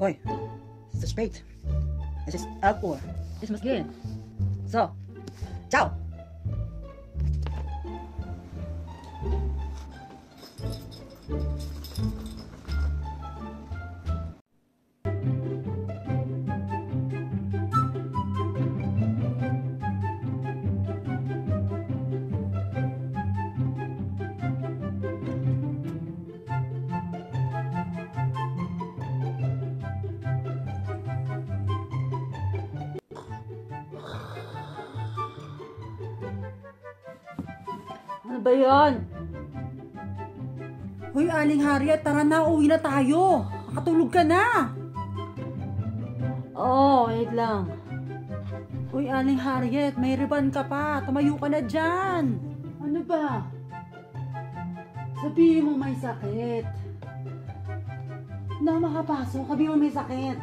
Hoy, es ist spät. Es ist 11 Uhr. Ich muss gehen. So, ciao. Ano ba yan? Hoy, Aling Harriet, tara na, uwi na tayo. Makatulog ka na. Oo, wait lang. Hoy, Aling Harriet, may riban ka pa. Tumayo ka na dyan. Ano ba? Sabihin mo may sakit. Na makapasok, sabi mo may sakit.